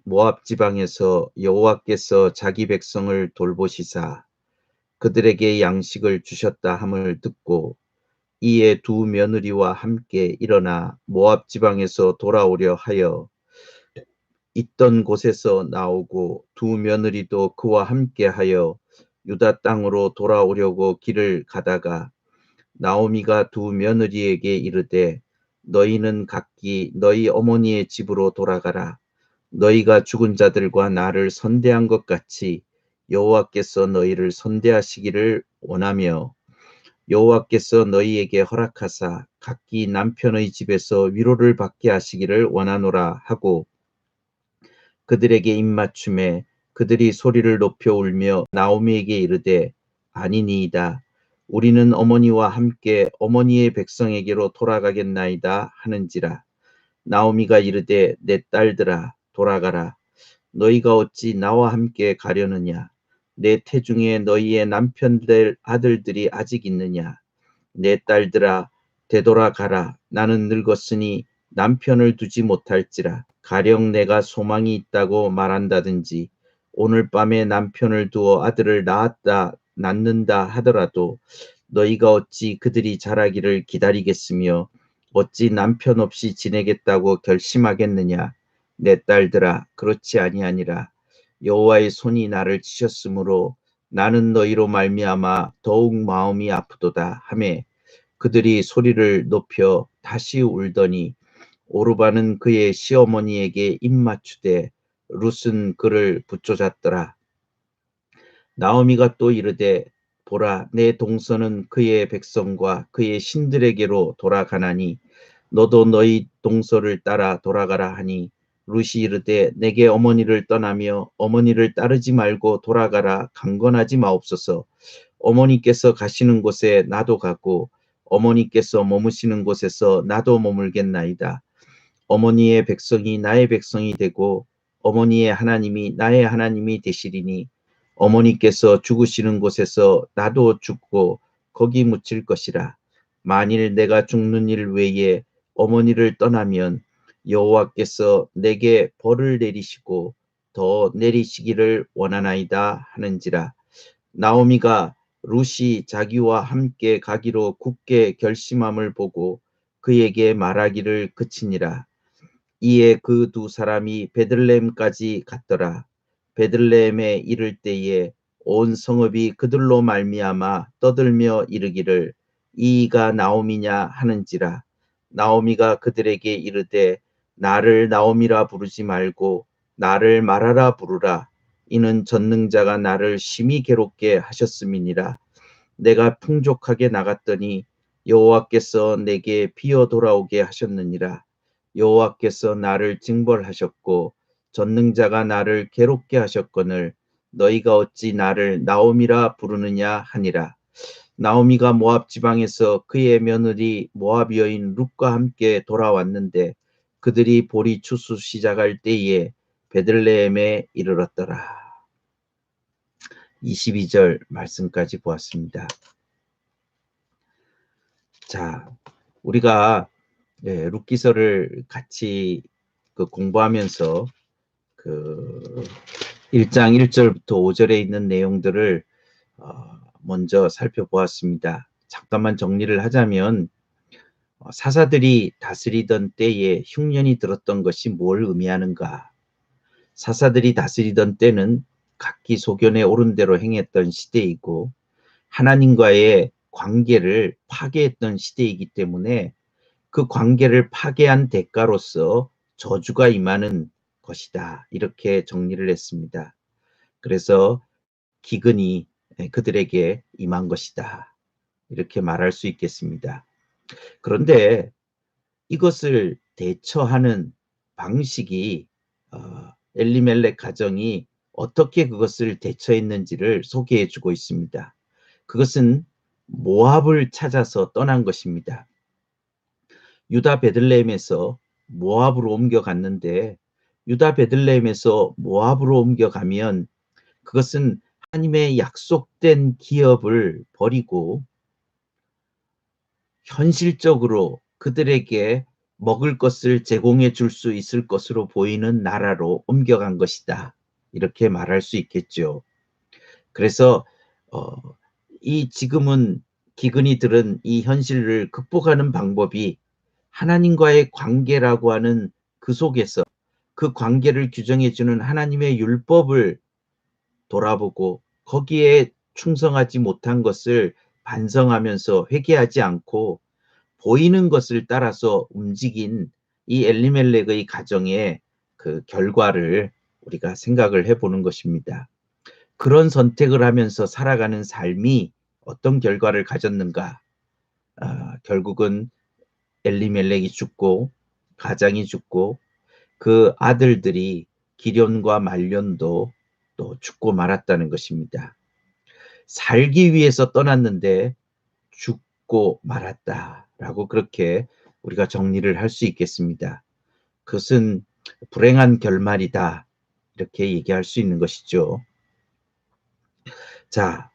모압 지방에서 여호와께서 자기 백성을 돌보시사 그들에게 양식을 주셨다 함을 듣고 이에 두 며느리와 함께 일어나 모압 지방에서 돌아오려 하여 있던 곳에서 나오고 두 며느리도 그와 함께 하여 유다 땅으로 돌아오려고 길을 가다가 나오미가 두 며느리에게 이르되 너희는 각기 너희 어머니의 집으로 돌아가라. 너희가 죽은 자들과 나를 선대한 것 같이 여호와께서 너희를 선대하시기를 원하며 여호와께서 너희에게 허락하사 각기 남편의 집에서 위로를 받게 하시기를 원하노라 하고 그들에게 입맞춤에 그들이 소리를 높여 울며 나오미에게 이르되 아니니이다. 우리는 어머니와 함께 어머니의 백성에게로 돌아가겠나이다 하는지라. 나오미가 이르되 내 딸들아 돌아가라. 너희가 어찌 나와 함께 가려느냐. 내 태중에 너희의 남편들 아들들이 아직 있느냐. 내 딸들아 되돌아가라. 나는 늙었으니 남편을 두지 못할지라. 가령 내가 소망이 있다고 말한다든지 오늘 밤에 남편을 두어 아들을 낳는다 하더라도 너희가 어찌 그들이 자라기를 기다리겠으며 어찌 남편 없이 지내겠다고 결심하겠느냐. 내 딸들아 그렇지 아니하니라. 여호와의 손이 나를 치셨으므로 나는 너희로 말미암아 더욱 마음이 아프도다 하매 그들이 소리를 높여 다시 울더니 오르바는 그의 시어머니에게 입맞추되 룻은 그를 붙잡았더라. 나오미가 또 이르되 보라 내 동서는 그의 백성과 그의 신들에게로 돌아가나니 너도 너희 동서를 따라 돌아가라 하니 룻이 이르되 내게 어머니를 떠나며 어머니를 따르지 말고 돌아가라 강건하지 마옵소서. 어머니께서 가시는 곳에 나도 가고 어머니께서 머무시는 곳에서 나도 머물겠나이다. 어머니의 백성이 나의 백성이 되고 어머니의 하나님이 나의 하나님이 되시리니 어머니께서 죽으시는 곳에서 나도 죽고 거기 묻힐 것이라. 만일 내가 죽는 일 외에 어머니를 떠나면 여호와께서 내게 벌을 내리시고 더 내리시기를 원하나이다 하는지라. 나오미가 룻이 자기와 함께 가기로 굳게 결심함을 보고 그에게 말하기를 그치니라. 이에 그 두 사람이 베들레헴까지 갔더라. 베들레헴에 이를 때에 온 성읍이 그들로 말미암아 떠들며 이르기를 이가 나오미냐 하는지라. 나오미가 그들에게 이르되 나를 나오미라 부르지 말고 나를 마라라 부르라. 이는 전능자가 나를 심히 괴롭게 하셨음이니라. 내가 풍족하게 나갔더니 여호와께서 내게 비어 돌아오게 하셨느니라. 여호와께서 나를 징벌하셨고 전능자가 나를 괴롭게 하셨거늘 너희가 어찌 나를 나오미라 부르느냐 하니라. 나오미가 모압 지방에서 그의 며느리 모압 여인 룻과 함께 돌아왔는데 그들이 보리 추수 시작할 때에 베들레헴에 이르렀더라. 22절 말씀까지 보았습니다. 자, 우리가 룻기서를 같이 공부하면서 1장 1절부터 5절에 있는 내용들을 먼저 살펴보았습니다. 잠깐만 정리를 하자면 사사들이 다스리던 때에 흉년이 들었던 것이 뭘 의미하는가? 사사들이 다스리던 때는 각기 소견에 옳은 대로 행했던 시대이고 하나님과의 관계를 파괴했던 시대이기 때문에 그 관계를 파괴한 대가로서 저주가 임하는 것이다. 이렇게 정리를 했습니다. 그래서 기근이 그들에게 임한 것이다. 이렇게 말할 수 있겠습니다. 그런데 이것을 대처하는 방식이 엘리멜렉 가정이 어떻게 그것을 대처했는지를 소개해주고 있습니다. 그것은 모압을 찾아서 떠난 것입니다. 유다 베들레헴에서 모압으로 옮겨갔는데 유다 베들레헴에서 모압으로 옮겨가면 그것은 하나님의 약속된 기업을 버리고 현실적으로 그들에게 먹을 것을 제공해 줄 수 있을 것으로 보이는 나라로 옮겨간 것이다. 이렇게 말할 수 있겠죠. 그래서 어, 이 지금은 기근이 들은 이 현실을 극복하는 방법이 하나님과의 관계라고 하는 그 속에서 그 관계를 규정해 주는 하나님의 율법을 돌아보고 거기에 충성하지 못한 것을 반성하면서 회개하지 않고 보이는 것을 따라서 움직인 이 엘리멜렉의 가정의 그 결과를 우리가 생각을 해보는 것입니다. 그런 선택을 하면서 살아가는 삶이 어떤 결과를 가졌는가? 결국은 엘리멜렉이 죽고 가장이 죽고 그 아들들이 기련과 말련도 또 죽고 말았다는 것입니다. 살기 위해서 떠났는데 죽고 말았다라고 그렇게 우리가 정리를 할 수 있겠습니다. 그것은 불행한 결말이다. 이렇게 얘기할 수 있는 것이죠. 자,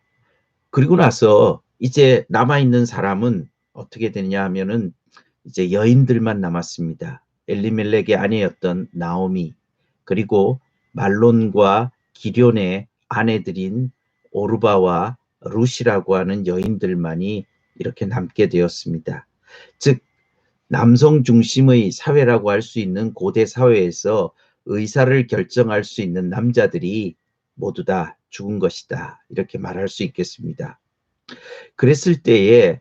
그리고 나서 이제 남아있는 사람은 어떻게 되냐 하면은 이제 여인들만 남았습니다. 엘리멜렉의 아내였던 나오미, 그리고 말론과 기럐의 아내들인 오르바와 룻이라고 하는 여인들만이 이렇게 남게 되었습니다. 즉 남성 중심의 사회라고 할 수 있는 고대 사회에서 의사를 결정할 수 있는 남자들이 모두 다 죽은 것이다. 이렇게 말할 수 있겠습니다. 그랬을 때에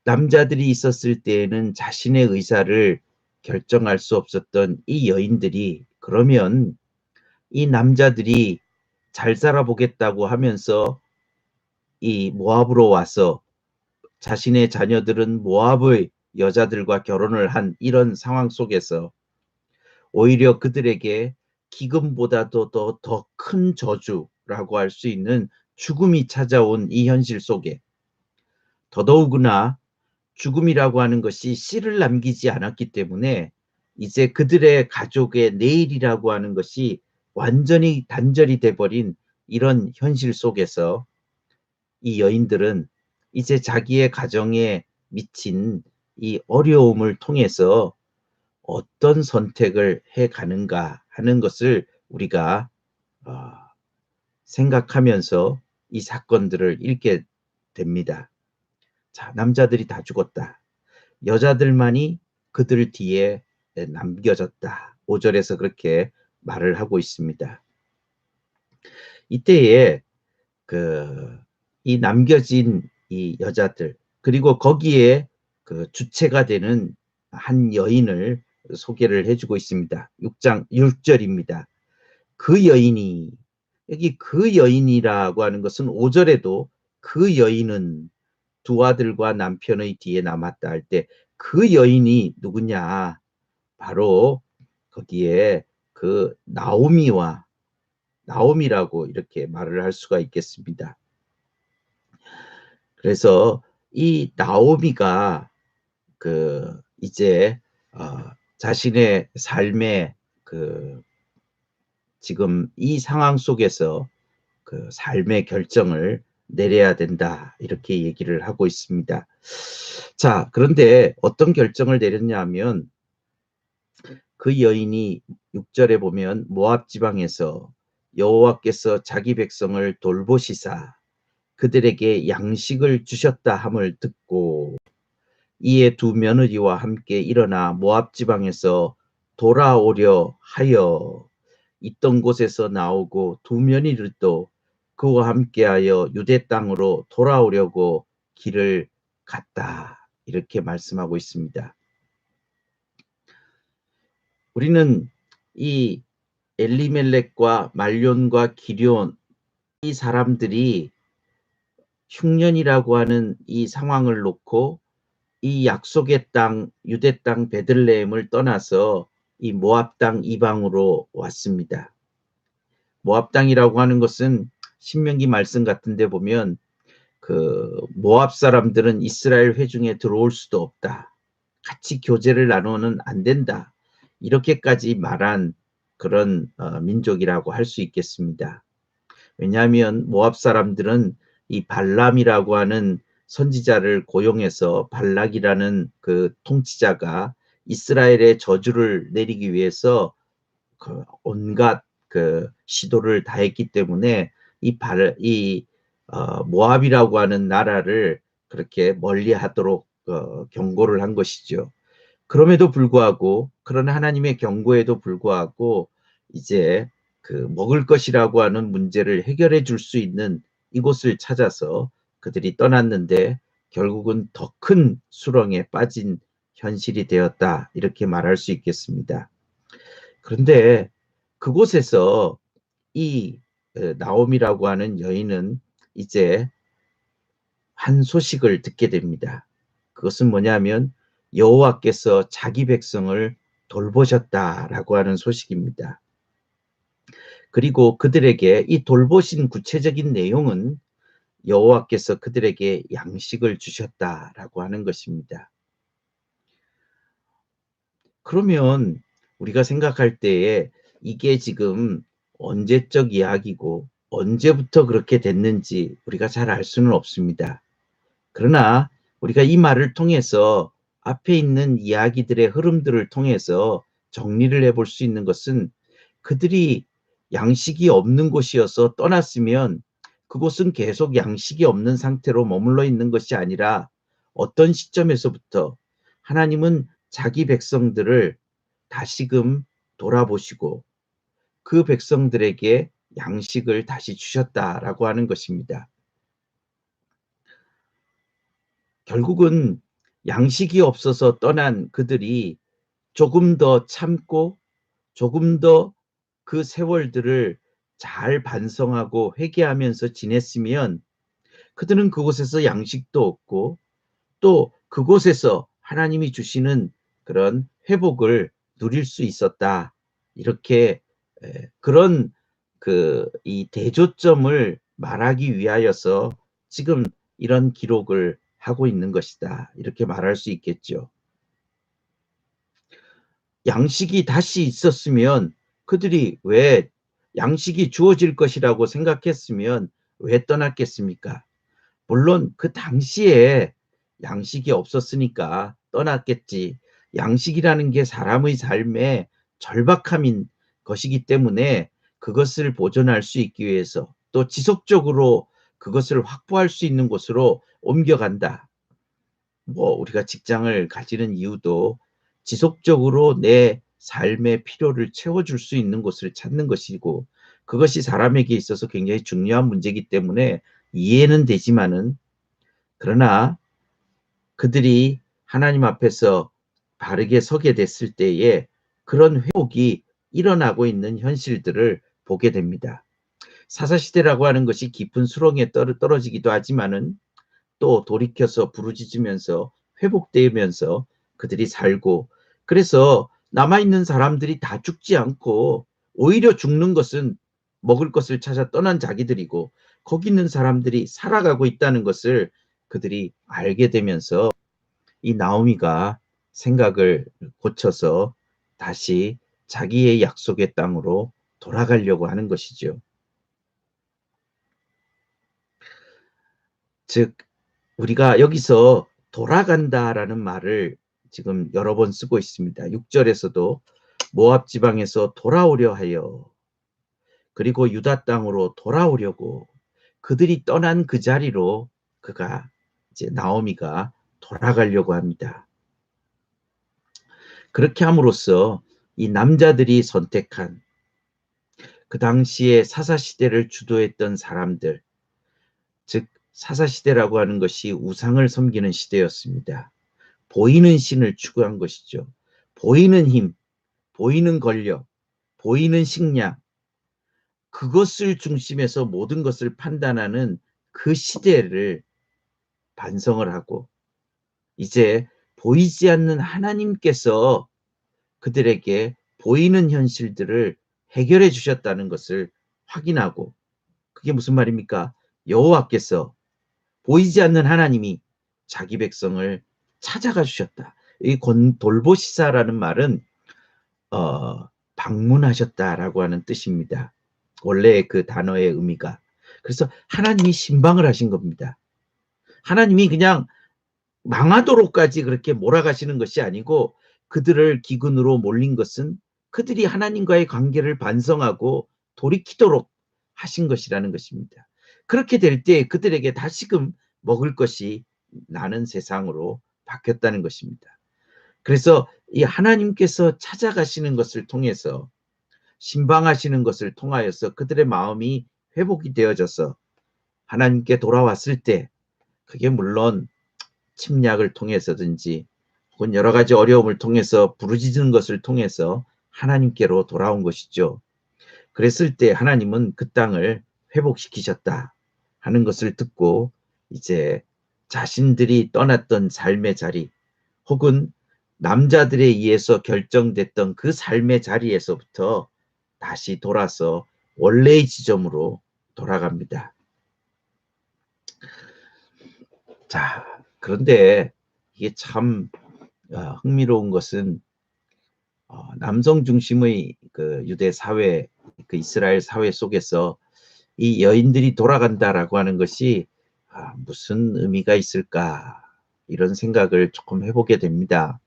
남자들이 있었을 때에는 자신의 의사를 결정할 수 없었던 이 여인들이 그러면 이 남자들이 잘 살아보겠다고 하면서 이 모압으로 와서 자신의 자녀들은 모압의 여자들과 결혼을 한 이런 상황 속에서 오히려 그들에게 기근보다도 더 큰 저주라고 할 수 있는 죽음이 찾아온 이 현실 속에 더더욱이나 죽음이라고 하는 것이 씨를 남기지 않았기 때문에 이제 그들의 가족의 내일이라고 하는 것이 완전히 단절이 돼버린 이런 현실 속에서 이 여인들은 이제 자기의 가정에 미친 이 어려움을 통해서 어떤 선택을 해 가는가 하는 것을 우리가 생각하면서 이 사건들을 읽게 됩니다. 자, 남자들이 다 죽었다. 여자들만이 그들 뒤에 남겨졌다. 5절에서 그렇게 말을 하고 있습니다. 이때에 이 남겨진 이 여자들 그리고 거기에 그 주체가 되는 한 여인을 소개를 해주고 있습니다. 6절입니다. 그 여인이 여기 그 여인이라고 하는 것은 5절에도 그 여인은 두 아들과 남편의 뒤에 남았다 할 때 그 여인이 누구냐? 바로 거기에 그 나오미라고 이렇게 말을 할 수가 있겠습니다. 그래서 이 나오미가 이제 자신의 삶의 지금 이 상황 속에서 그 삶의 결정을 내려야 된다 이렇게 얘기를 하고 있습니다. 자, 그런데 어떤 결정을 내렸냐 하면 그 여인이 6절에 보면 모압 지방에서 여호와께서 자기 백성을 돌보시사 그들에게 양식을 주셨다 함을 듣고 이에 두 며느리와 함께 일어나 모압 지방에서 돌아오려 하여 있던 곳에서 나오고 두 며느리도 그와 함께하여 유대 땅으로 돌아오려고 길을 갔다. 이렇게 말씀하고 있습니다. 우리는 이 엘리멜렉과 말론과 기럐 이 사람들이 흉년이라고 하는 이 상황을 놓고 이 약속의 땅 유대 땅 베들레헴을 떠나서 이 모압 땅 이방으로 왔습니다. 모압 땅이라고 하는 것은 신명기 말씀 같은 데 보면 그 모압 사람들은 이스라엘 회중에 들어올 수도 없다. 같이 교제를 나누면 안 된다. 이렇게까지 말한 그런 민족이라고 할 수 있겠습니다. 왜냐하면 모압 사람들은 이 발람이라고 하는 선지자를 고용해서 발락이라는 그 통치자가 이스라엘의 저주를 내리기 위해서 온갖 시도를 다했기 때문에 이 모압이라고 하는 나라를 그렇게 멀리하도록 경고를 한 것이죠. 그럼에도 불구하고, 그런 하나님의 경고에도 불구하고 이제 먹을 것이라고 하는 문제를 해결해 줄 수 있는 이곳을 찾아서 그들이 떠났는데 결국은 더 큰 수렁에 빠진 현실이 되었다, 이렇게 말할 수 있겠습니다. 그런데 그곳에서 이 나옴이라고 하는 여인은 이제 한 소식을 듣게 됩니다. 그것은 뭐냐면 여호와께서 자기 백성을 돌보셨다라고 하는 소식입니다. 그리고 그들에게 이 돌보신 구체적인 내용은 여호와께서 그들에게 양식을 주셨다라고 하는 것입니다. 그러면 우리가 생각할 때에 이게 지금 언제적 이야기고 언제부터 그렇게 됐는지 우리가 잘 알 수는 없습니다. 그러나 우리가 이 말을 통해서 앞에 있는 이야기들의 흐름들을 통해서 정리를 해볼 수 있는 것은, 그들이 양식이 없는 곳이어서 떠났으면 그곳은 계속 양식이 없는 상태로 머물러 있는 것이 아니라 어떤 시점에서부터 하나님은 자기 백성들을 다시금 돌아보시고 그 백성들에게 양식을 다시 주셨다라고 하는 것입니다. 결국은 양식이 없어서 떠난 그들이 조금 더 참고 조금 더 그 세월들을 잘 반성하고 회개하면서 지냈으면 그들은 그곳에서 양식도 얻고 또 그곳에서 하나님이 주시는 그런 회복을 누릴 수 있었다. 이렇게 그런 이 대조점을 말하기 위하여서 지금 이런 기록을 하고 있는 것이다, 이렇게 말할 수 있겠죠. 양식이 다시 있었으면 그들이 왜, 양식이 주어질 것이라고 생각했으면 왜 떠났겠습니까? 물론 그 당시에 양식이 없었으니까 떠났겠지. 양식이라는 게 사람의 삶의 절박함인 것이기 때문에 그것을 보존할 수 있기 위해서 또 지속적으로 그것을 확보할 수 있는 곳으로 옮겨간다. 우리가 직장을 가지는 이유도 지속적으로 내 삶의 필요를 채워줄 수 있는 곳을 찾는 것이고, 그것이 사람에게 있어서 굉장히 중요한 문제이기 때문에 이해는 되지만은, 그러나 그들이 하나님 앞에서 바르게 서게 됐을 때에 그런 회복이 일어나고 있는 현실들을 보게 됩니다. 사사시대라고 하는 것이 깊은 수렁에 떨어지기도 하지만은 또 돌이켜서 부르짖으면서 회복되면서 그들이 살고, 그래서 남아있는 사람들이 다 죽지 않고 오히려 죽는 것은 먹을 것을 찾아 떠난 자기들이고 거기 있는 사람들이 살아가고 있다는 것을 그들이 알게 되면서 이 나오미가 생각을 고쳐서 다시 자기의 약속의 땅으로 돌아가려고 하는 것이죠. 즉 우리가 여기서 돌아간다라는 말을 지금 여러 번 쓰고 있습니다. 6절에서도 모압 지방에서 돌아오려 하여, 그리고 유다 땅으로 돌아오려고, 그들이 떠난 그 자리로 그가 이제 나오미가 돌아가려고 합니다. 그렇게 함으로써 이 남자들이 선택한 그 당시에 사사시대를 주도했던 사람들, 즉 사사시대라고 하는 것이 우상을 섬기는 시대였습니다. 보이는 신을 추구한 것이죠. 보이는 힘, 보이는 권력, 보이는 식량, 그것을 중심에서 모든 것을 판단하는 그 시대를 반성을 하고, 이제 보이지 않는 하나님께서 그들에게 보이는 현실들을 해결해 주셨다는 것을 확인하고, 그게 무슨 말입니까? 여호와께서, 보이지 않는 하나님이 자기 백성을 찾아가 주셨다. 이 돌보시사라는 말은 방문하셨다라고 하는 뜻입니다. 원래 그 단어의 의미가. 그래서 하나님이 신방을 하신 겁니다. 하나님이 그냥 망하도록까지 그렇게 몰아가시는 것이 아니고 그들을 기근으로 몰린 것은 그들이 하나님과의 관계를 반성하고 돌이키도록 하신 것이라는 것입니다. 그렇게 될 때 그들에게 다시금 먹을 것이 나는 세상으로 바뀌었다는 것입니다. 그래서 이 하나님께서 찾아가시는 것을 통해서, 신방하시는 것을 통하여서 그들의 마음이 회복이 되어져서 하나님께 돌아왔을 때, 그게 물론 침략을 통해서든지 혹은 여러 가지 어려움을 통해서 부르짖는 것을 통해서 하나님께로 돌아온 것이죠. 그랬을 때 하나님은 그 땅을 회복시키셨다 하는 것을 듣고 이제 자신들이 떠났던 삶의 자리, 혹은 남자들에 의해서 결정됐던 그 삶의 자리에서부터 다시 돌아서 원래의 지점으로 돌아갑니다. 자, 그런데 이게 참 흥미로운 것은 남성 중심의 그 유대 사회, 그 이스라엘 사회 속에서 이 여인들이 돌아간다라고 하는 것이 무슨 의미가 있을까, 이런 생각을 조금 해보게 됩니다.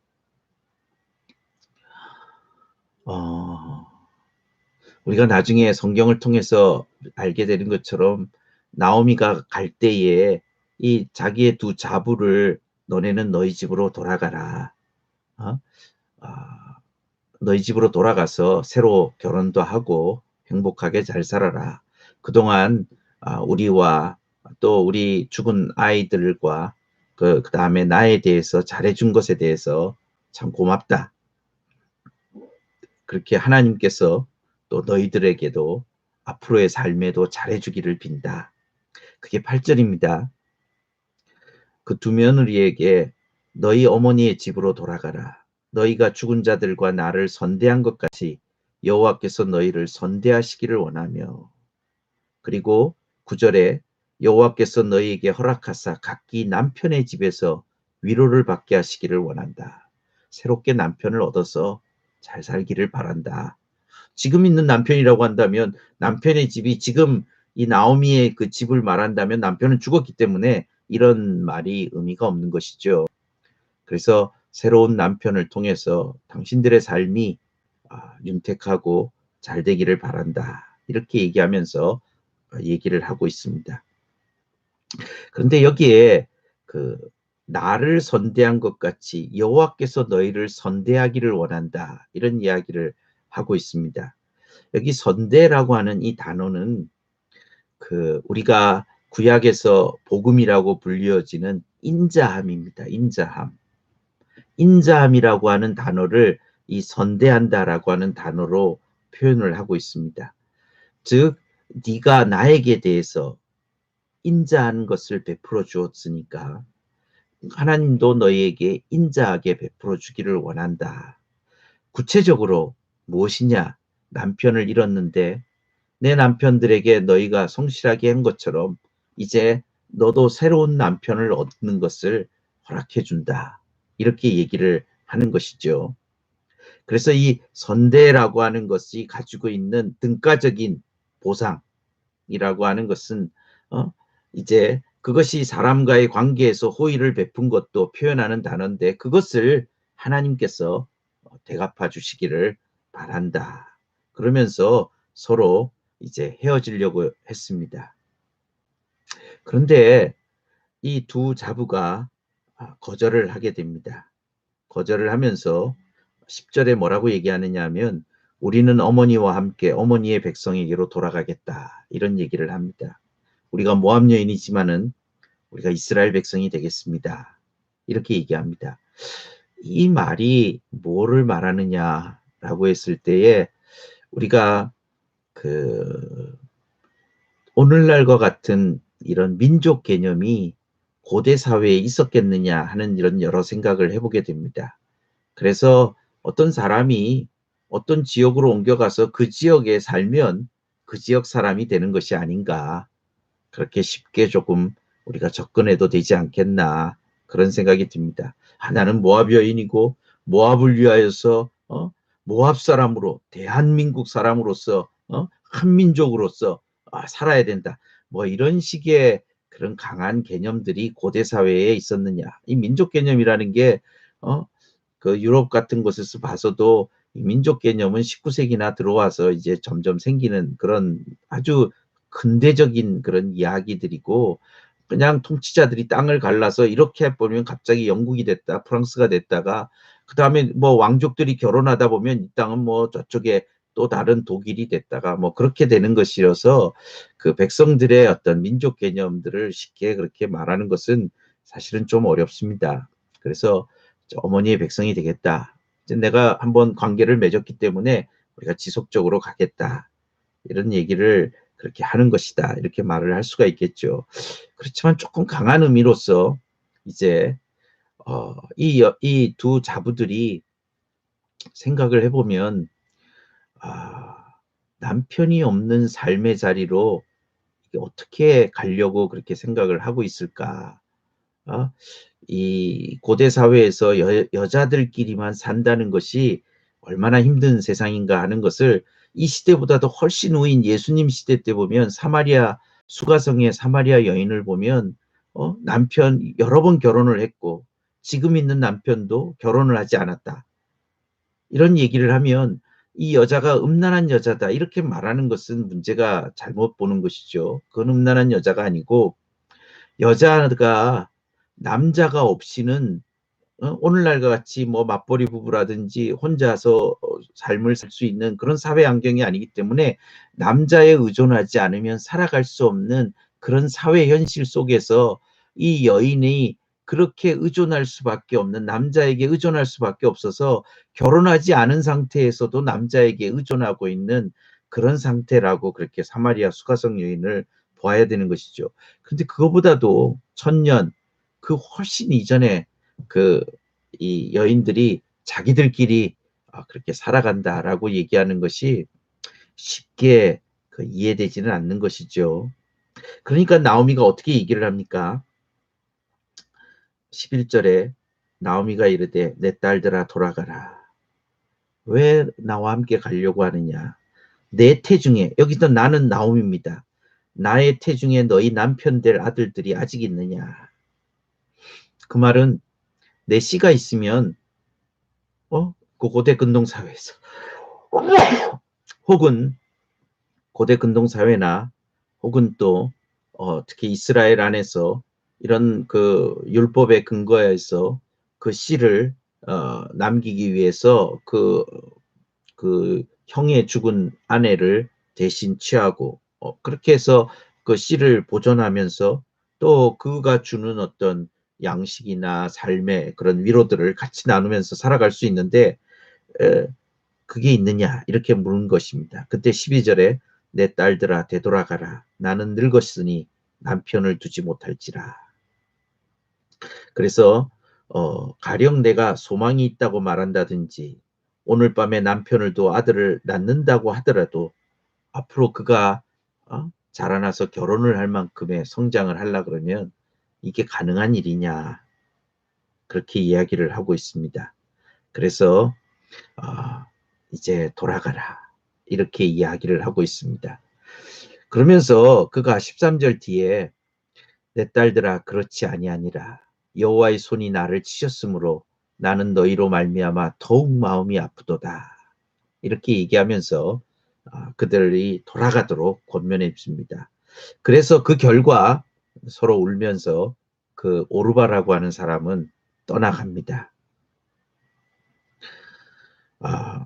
우리가 나중에 성경을 통해서 알게 되는 것처럼 나오미가 갈 때에 이 자기의 두 자부를 너네는 너희 집으로 돌아가라. 너희 집으로 돌아가서 새로 결혼도 하고 행복하게 잘 살아라. 그동안 우리와 또 우리 죽은 아이들과 그 다음에 나에 대해서 잘해준 것에 대해서 참 고맙다. 그렇게 하나님께서 또 너희들에게도 앞으로의 삶에도 잘해주기를 빈다. 그게 8절입니다. 그 두 며느리에게 너희 어머니의 집으로 돌아가라. 너희가 죽은 자들과 나를 선대한 것 같이 여호와께서 너희를 선대하시기를 원하며. 그리고 9절에 여호와께서 너희에게 허락하사 각기 남편의 집에서 위로를 받게 하시기를 원한다. 새롭게 남편을 얻어서 잘 살기를 바란다. 지금 있는 남편이라고 한다면 남편의 집이 지금 이 나오미의 그 집을 말한다면 남편은 죽었기 때문에 이런 말이 의미가 없는 것이죠. 그래서 새로운 남편을 통해서 당신들의 삶이 윤택하고 잘 되기를 바란다. 이렇게 얘기하면서 얘기를 하고 있습니다. 그런데 여기에 그 나를 선대한 것 같이 여호와께서 너희를 선대하기를 원한다. 이런 이야기를 하고 있습니다. 여기 선대라고 하는 이 단어는 그 우리가 구약에서 복음이라고 불리어지는 인자함입니다. 인자함. 인자함이라고 하는 단어를 이 선대한다라고 하는 단어로 표현을 하고 있습니다. 즉 네가 나에게 대해서 인자한 것을 베풀어 주었으니까 하나님도 너희에게 인자하게 베풀어 주기를 원한다. 구체적으로 무엇이냐? 남편을 잃었는데 내 남편들에게 너희가 성실하게 한 것처럼 이제 너도 새로운 남편을 얻는 것을 허락해 준다. 이렇게 얘기를 하는 것이죠. 그래서 이 선대라고 하는 것이 가지고 있는 등가적인 보상이라고 하는 것은 이제 그것이 사람과의 관계에서 호의를 베푼 것도 표현하는 단어인데 그것을 하나님께서 대갚아 주시기를 바란다. 그러면서 서로 이제 헤어지려고 했습니다. 그런데 이 두 자부가 거절을 하게 됩니다. 거절을 하면서 10절에 뭐라고 얘기하느냐 하면 우리는 어머니와 함께 어머니의 백성에게로 돌아가겠다. 이런 얘기를 합니다. 우리가 모압 여인이지만은 우리가 이스라엘 백성이 되겠습니다. 이렇게 얘기합니다. 이 말이 뭐를 말하느냐라고 했을 때에 우리가 그 오늘날과 같은 이런 민족 개념이 고대 사회에 있었겠느냐 하는 이런 여러 생각을 해보게 됩니다. 그래서 어떤 사람이 어떤 지역으로 옮겨가서 그 지역에 살면 그 지역 사람이 되는 것이 아닌가. 그렇게 쉽게 조금 우리가 접근해도 되지 않겠나. 그런 생각이 듭니다. 나는 모압 여인이고 모압을 위하여서 모압 사람으로 대한민국 사람으로서 한민족으로서 살아야 된다. 뭐 이런 식의 그런 강한 개념들이 고대 사회에 있었느냐. 이 민족 개념이라는 게 그 유럽 같은 곳에서 봐서도 이 민족 개념은 19세기나 들어와서 이제 점점 생기는 그런 아주 근대적인 그런 이야기들이고, 그냥 통치자들이 땅을 갈라서 이렇게 보면 갑자기 영국이 됐다, 프랑스가 됐다가 그 다음에 뭐 왕족들이 결혼하다 보면 이 땅은 뭐 저쪽에 또 다른 독일이 됐다가 뭐 그렇게 되는 것이어서 그 백성들의 어떤 민족 개념들을 쉽게 그렇게 말하는 것은 사실은 좀 어렵습니다. 그래서 어머니의 백성이 되겠다. 이제 내가 한번 관계를 맺었기 때문에 우리가 지속적으로 가겠다. 이런 얘기를 그렇게 하는 것이다. 이렇게 말을 할 수가 있겠죠. 그렇지만 조금 강한 의미로서 이제 이 두 자부들이 생각을 해보면, 아, 남편이 없는 삶의 자리로 이게 어떻게 가려고 그렇게 생각을 하고 있을까? 어? 이 고대 사회에서 여자들끼리만 산다는 것이 얼마나 힘든 세상인가 하는 것을 이 시대보다도 훨씬 후인 예수님 시대 때 보면 사마리아 수가성의 사마리아 여인을 보면 남편 여러 번 결혼을 했고 지금 있는 남편도 결혼을 하지 않았다. 이런 얘기를 하면 이 여자가 음란한 여자다 이렇게 말하는 것은 문제가 잘못 보는 것이죠. 그건 음란한 여자가 아니고 여자가 남자가 없이는 오늘날과 같이 뭐 맞벌이 부부라든지 혼자서 삶을 살 수 있는 그런 사회 환경이 아니기 때문에 남자에 의존하지 않으면 살아갈 수 없는 그런 사회 현실 속에서 이 여인이 그렇게 의존할 수밖에 없는, 남자에게 의존할 수밖에 없어서 결혼하지 않은 상태에서도 남자에게 의존하고 있는 그런 상태라고 그렇게 사마리아 수가성 여인을 보아야 되는 것이죠. 근데 그거보다도 천년 그 훨씬 이전에 그 이 여인들이 자기들끼리 그렇게 살아간다라고 얘기하는 것이 쉽게 그 이해되지는 않는 것이죠. 그러니까 나오미가 어떻게 얘기를 합니까? 11절에 나오미가 이르되 내 딸들아 돌아가라. 왜 나와 함께 가려고 하느냐? 내 태중에, 여기서 나는 나오미입니다. 나의 태중에 너희 남편 될 아들들이 아직 있느냐? 그 말은 내 씨가 있으면 그 고대 근동 사회에서 혹은 고대 근동 사회나 혹은 또 특히 이스라엘 안에서 이런 그 율법의 근거에서 그 씨를 남기기 위해서 그 형의 죽은 아내를 대신 취하고 그렇게 해서 그 씨를 보존하면서 또 그가 주는 어떤 양식이나 삶의 그런 위로들을 같이 나누면서 살아갈 수 있는데 에, 그게 있느냐 이렇게 물은 것입니다. 그때 12절에 내 딸들아 되돌아가라. 나는 늙었으니 남편을 두지 못할지라. 그래서 가령 내가 소망이 있다고 말한다든지 오늘 밤에 남편을 둬 아들을 낳는다고 하더라도 앞으로 그가 자라나서 결혼을 할 만큼의 성장을 하려 그러면 이게 가능한 일이냐 그렇게 이야기를 하고 있습니다. 그래서 이제 돌아가라 이렇게 이야기를 하고 있습니다. 그러면서 그가 13절 뒤에 내 딸들아 그렇지 아니하니라 여호와의 손이 나를 치셨으므로 나는 너희로 말미암아 더욱 마음이 아프도다 이렇게 얘기하면서 그들이 돌아가도록 권면해 줍니다. 그래서 그 결과 서로 울면서 그 오르바라고 하는 사람은 떠나갑니다.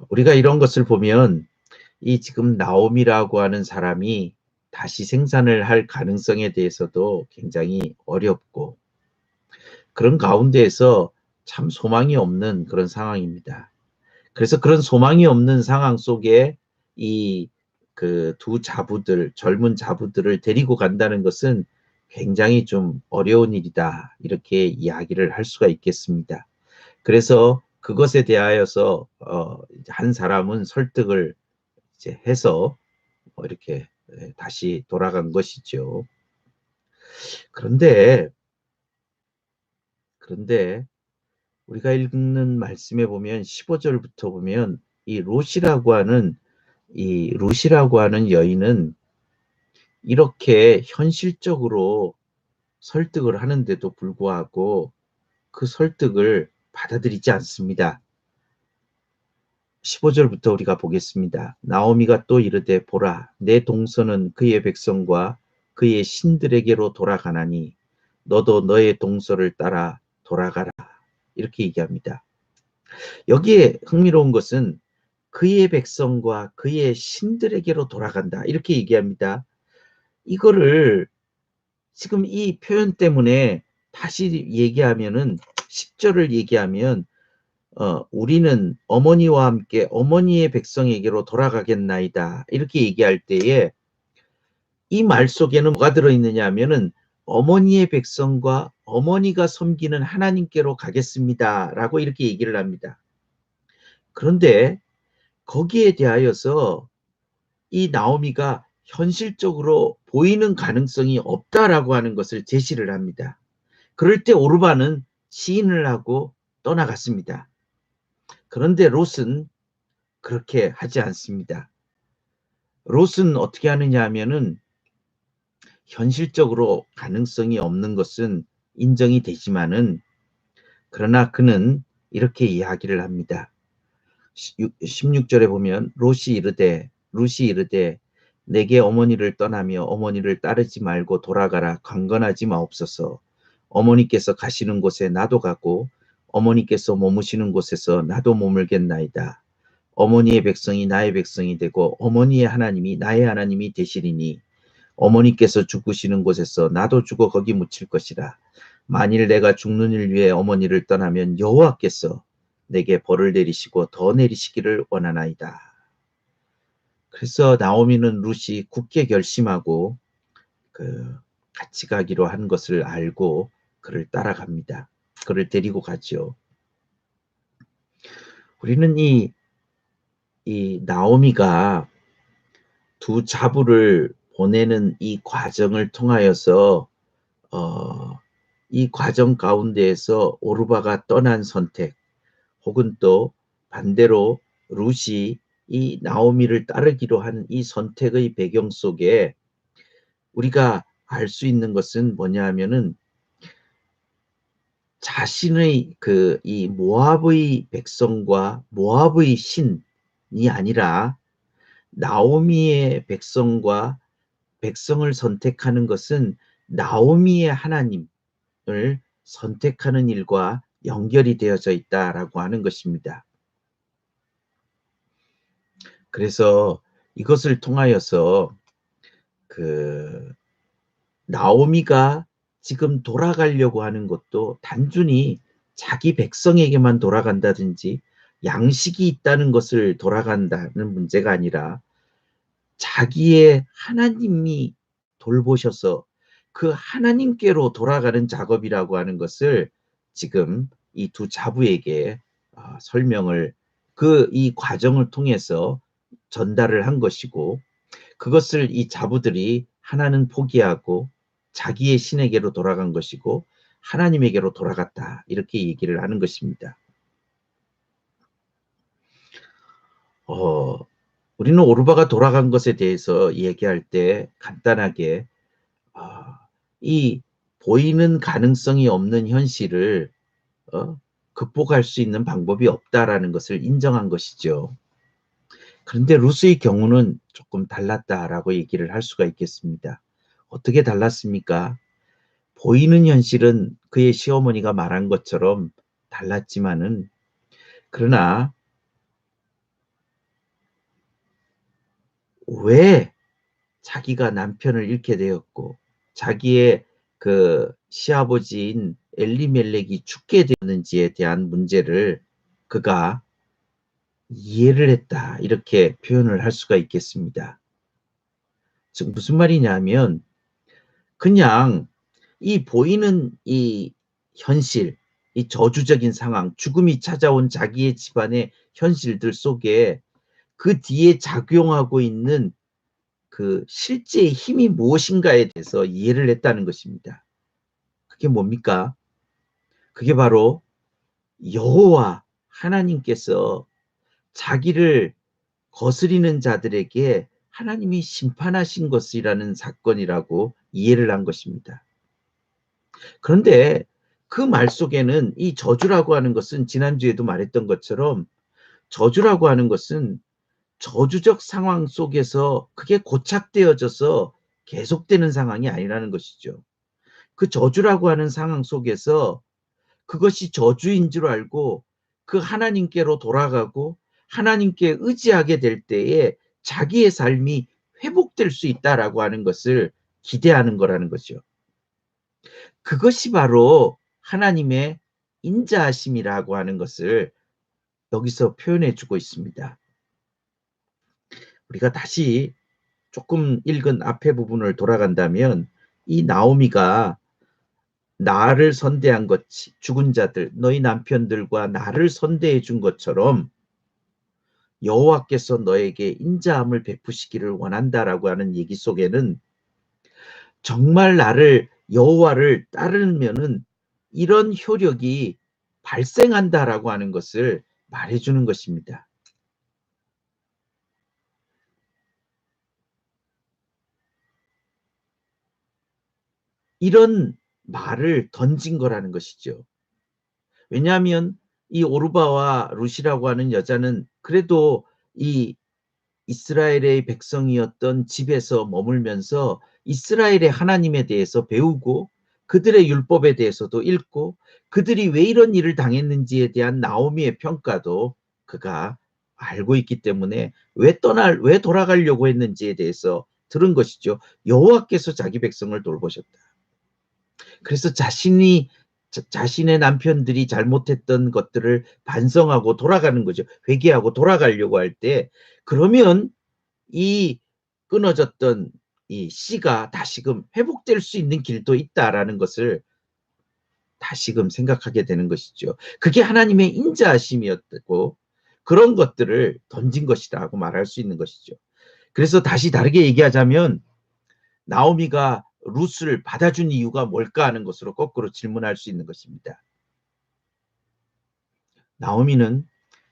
우리가 이런 것을 보면 이 지금 나옴이라고 하는 사람이 다시 생산을 할 가능성에 대해서도 굉장히 어렵고 그런 가운데에서 참 소망이 없는 그런 상황입니다. 그래서 그런 소망이 없는 상황 속에 이 그 두 자부들, 젊은 자부들을 데리고 간다는 것은 굉장히 좀 어려운 일이다. 이렇게 이야기를 할 수가 있겠습니다. 그래서 그것에 대하여서 한 사람은 설득을 이제 해서 이렇게 다시 돌아간 것이죠. 그런데 우리가 읽는 말씀에 보면 15절부터 보면 이 룻이라고 하는 여인은 이렇게 현실적으로 설득을 하는데도 불구하고 그 설득을 받아들이지 않습니다. 15절부터 우리가 보겠습니다. 나오미가 또 이르되 보라 내 동서는 그의 백성과 그의 신들에게로 돌아가나니 너도 너의 동서를 따라 돌아가라. 이렇게 얘기합니다. 여기에 흥미로운 것은 그의 백성과 그의 신들에게로 돌아간다. 이렇게 얘기합니다. 이거를 지금 이 표현 때문에 다시 얘기하면은 10절을 얘기하면 우리는 어머니와 함께 어머니의 백성에게로 돌아가겠나이다. 이렇게 얘기할 때에 이 말 속에는 뭐가 들어있느냐 하면은 어머니의 백성과 어머니가 섬기는 하나님께로 가겠습니다. 라고 이렇게 얘기를 합니다. 그런데 거기에 대하여서 이 나오미가 현실적으로 보이는 가능성이 없다라고 하는 것을 제시를 합니다. 그럴 때 오르바는 시인을 하고 떠나갔습니다. 그런데 롯은 그렇게 하지 않습니다. 롯은 어떻게 하느냐 하면은 현실적으로 가능성이 없는 것은 인정이 되지만은 그러나 그는 이렇게 이야기를 합니다. 16절에 보면 롯이 이르되 내게 어머니를 떠나며 어머니를 따르지 말고 돌아가라. 강건하지 마옵소서. 어머니께서 가시는 곳에 나도 가고 어머니께서 머무시는 곳에서 나도 머물겠나이다. 어머니의 백성이 나의 백성이 되고 어머니의 하나님이 나의 하나님이 되시리니 어머니께서 죽으시는 곳에서 나도 죽어 거기 묻힐 것이라. 만일 내가 죽는 일 위해 어머니를 떠나면 여호와께서 내게 벌을 내리시고 더 내리시기를 원하나이다. 그래서 나오미는 룻이 굳게 결심하고 같이 가기로 한 것을 알고 그를 따라갑니다. 그를 데리고 가죠. 우리는 이 나오미가 두 자부를 보내는 이 과정을 통하여서 이 과정 가운데에서 오르바가 떠난 선택 혹은 또 반대로 룻이 이 나오미를 따르기로 한 이 선택의 배경 속에 우리가 알 수 있는 것은 뭐냐 하면은 자신의 이 모압의 백성과 모압의 신이 아니라 나오미의 백성과 백성을 선택하는 것은 나오미의 하나님을 선택하는 일과 연결이 되어져 있다라고 하는 것입니다. 그래서 이것을 통하여서 나오미가 지금 돌아가려고 하는 것도 단순히 자기 백성에게만 돌아간다든지 양식이 있다는 것을 돌아간다는 문제가 아니라 자기의 하나님이 돌보셔서 그 하나님께로 돌아가는 작업이라고 하는 것을 지금 이 두 자부에게 설명을 이 과정을 통해서 전달을 한 것이고 그것을 이 자부들이 하나는 포기하고 자기의 신에게로 돌아간 것이고 하나님에게로 돌아갔다. 이렇게 얘기를 하는 것입니다. 우리는 오르바가 돌아간 것에 대해서 얘기할 때 간단하게 이 보이는 가능성이 없는 현실을 극복할 수 있는 방법이 없다라는 것을 인정한 것이죠. 그런데 룻의 경우는 조금 달랐다라고 얘기를 할 수가 있겠습니다. 어떻게 달랐습니까? 보이는 현실은 그의 시어머니가 말한 것처럼 달랐지만은 그러나 왜 자기가 남편을 잃게 되었고 자기의 시아버지인 엘리멜렉이 죽게 되었는지에 대한 문제를 그가 이해를 했다. 이렇게 표현을 할 수가 있겠습니다. 즉 무슨 말이냐면 그냥 이 보이는 이 현실, 이 저주적인 상황, 죽음이 찾아온 자기의 집안의 현실들 속에 그 뒤에 작용하고 있는 실제의 힘이 무엇인가에 대해서 이해를 했다는 것입니다. 그게 뭡니까? 그게 바로 여호와 하나님께서 자기를 거스리는 자들에게 하나님이 심판하신 것이라는 사건이라고 이해를 한 것입니다. 그런데 그 말 속에는 이 저주라고 하는 것은 지난주에도 말했던 것처럼 저주라고 하는 것은 저주적 상황 속에서 그게 고착되어져서 계속되는 상황이 아니라는 것이죠. 그 저주라고 하는 상황 속에서 그것이 저주인 줄 알고 그 하나님께로 돌아가고 하나님께 의지하게 될 때에 자기의 삶이 회복될 수 있다라고 하는 것을 기대하는 거라는 거죠. 그것이 바로 하나님의 인자하심이라고 하는 것을 여기서 표현해 주고 있습니다. 우리가 다시 조금 읽은 앞에 부분을 돌아간다면 이 나오미가 나를 선대한 것, 죽은 자들, 너희 남편들과 나를 선대해 준 것처럼 여호와께서 너에게 인자함을 베푸시기를 원한다라고 하는 얘기 속에는 정말 나를 여호와를 따르면은 이런 효력이 발생한다라고 하는 것을 말해주는 것입니다. 이런 말을 던진 거라는 것이죠. 왜냐하면 이 오르바와 룻이라고 하는 여자는 그래도 이 이스라엘의 백성이었던 집에서 머물면서 이스라엘의 하나님에 대해서 배우고 그들의 율법에 대해서도 읽고 그들이 왜 이런 일을 당했는지에 대한 나오미의 평가도 그가 알고 있기 때문에 왜 돌아가려고 했는지에 대해서 들은 것이죠. 여호와께서 자기 백성을 돌보셨다. 그래서 자신의 남편들이 잘못했던 것들을 반성하고 돌아가는 거죠. 회개하고 돌아가려고 할 때 그러면 이 끊어졌던 이 씨가 다시금 회복될 수 있는 길도 있다라는 것을 다시금 생각하게 되는 것이죠. 그게 하나님의 인자하심이었고 그런 것들을 던진 것이라고 말할 수 있는 것이죠. 그래서 다시 다르게 얘기하자면 나오미가 룻을 받아준 이유가 뭘까 하는 것으로 거꾸로 질문할 수 있는 것입니다. 나오미는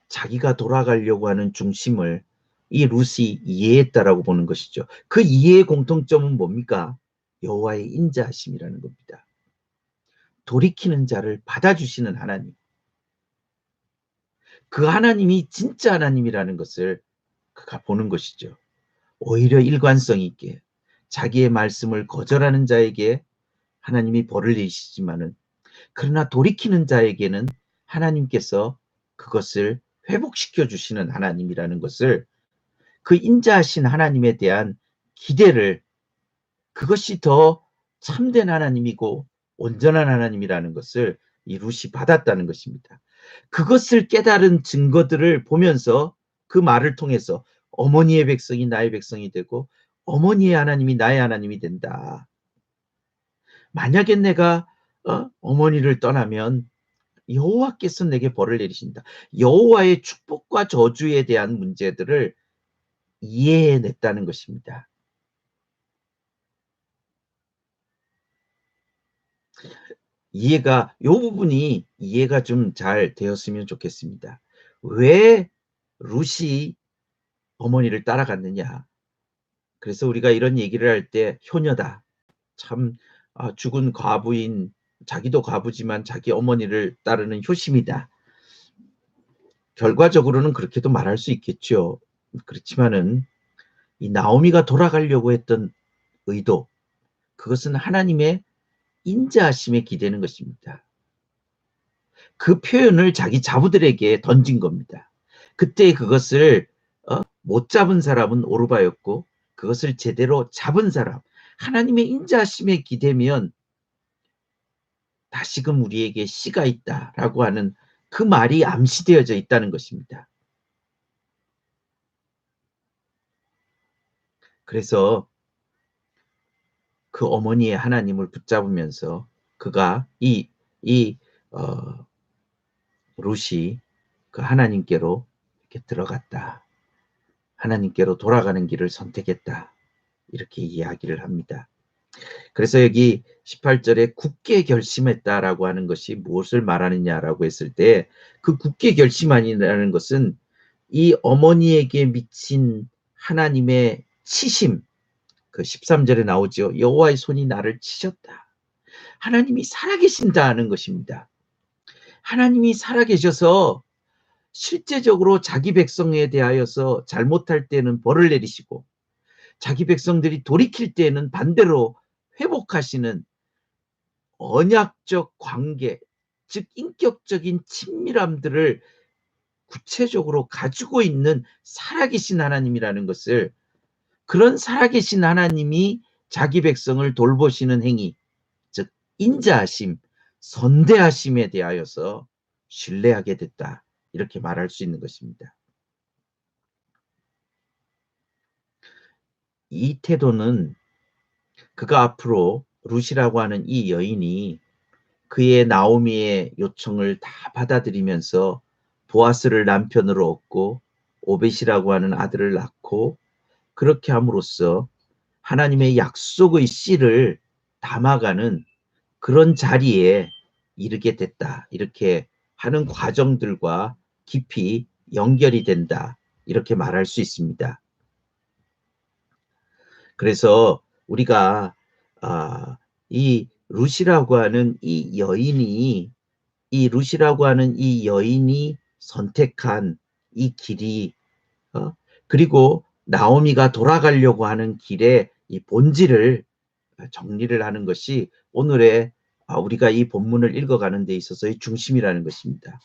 자기가 돌아가려고 하는 중심을 이 룻이 이해했다라고 보는 것이죠. 그 이해의 공통점은 뭡니까? 여호와의 인자하심이라는 겁니다. 돌이키는 자를 받아주시는 하나님. 그 하나님이 진짜 하나님이라는 것을 그가 보는 것이죠. 오히려 일관성 있게 자기의 말씀을 거절하는 자에게 하나님이 벌을 내리시지만은 그러나 돌이키는 자에게는 하나님께서 그것을 회복시켜 주시는 하나님이라는 것을 그 인자하신 하나님에 대한 기대를 그것이 더 참된 하나님이고 온전한 하나님이라는 것을 이 룻이 받았다는 것입니다. 그것을 깨달은 증거들을 보면서 그 말을 통해서 어머니의 백성이 나의 백성이 되고 어머니의 하나님이 나의 하나님이 된다. 만약에 내가 어머니를 떠나면 여호와께서 내게 벌을 내리신다. 여호와의 축복과 저주에 대한 문제들을 이해해냈다는 것입니다. 이 부분이 이해가 좀 잘 되었으면 좋겠습니다. 왜 룻이 어머니를 따라갔느냐. 그래서 우리가 이런 얘기를 할 때 효녀다. 참 죽은 과부인 자기도 과부지만 자기 어머니를 따르는 효심이다. 결과적으로는 그렇게도 말할 수 있겠죠. 그렇지만은 이 나오미가 돌아가려고 했던 의도 그것은 하나님의 인자하심에 기대는 것입니다. 그 표현을 자기 자부들에게 던진 겁니다. 그때 그것을 못 잡은 사람은 오르바였고 그것을 제대로 잡은 사람 하나님의 인자하심에 기대면 다시금 우리에게 씨가 있다라고 하는 그 말이 암시되어져 있다는 것입니다. 그래서 그 어머니의 하나님을 붙잡으면서 그가 룻이 그 하나님께로 이렇게 들어갔다. 하나님께로 돌아가는 길을 선택했다. 이렇게 이야기를 합니다. 그래서 여기 18절에 굳게 결심했다라고 하는 것이 무엇을 말하느냐라고 했을 때 그 굳게 결심하니라는 것은 이 어머니에게 미친 하나님의 치심 그 13절에 나오죠. 여호와의 손이 나를 치셨다. 하나님이 살아계신다는 것입니다. 하나님이 살아계셔서 실제적으로 자기 백성에 대하여서 잘못할 때는 벌을 내리시고 자기 백성들이 돌이킬 때는 반대로 회복하시는 언약적 관계, 즉 인격적인 친밀함들을 구체적으로 가지고 있는 살아계신 하나님이라는 것을, 그런 살아계신 하나님이 자기 백성을 돌보시는 행위, 즉 인자하심, 선대하심에 대하여서 신뢰하게 됐다, 이렇게 말할 수 있는 것입니다. 이 태도는 그가 앞으로 룻이라고 하는 이 여인이 그의 나오미의 요청을 다 받아들이면서 보아스를 남편으로 얻고 오벳이라고 하는 아들을 낳고, 그렇게 함으로써 하나님의 약속의 씨를 담아가는 그런 자리에 이르게 됐다, 이렇게 하는 과정들과 깊이 연결이 된다, 이렇게 말할 수 있습니다. 그래서 우리가 이 룻이라고 하는 이 여인이, 이 룻이라고 하는 이 여인이 선택한 이 길이, 그리고 나오미가 돌아가려고 하는 길의 이 본질을 정리를 하는 것이 오늘의 우리가 이 본문을 읽어가는 데 있어서의 중심이라는 것입니다.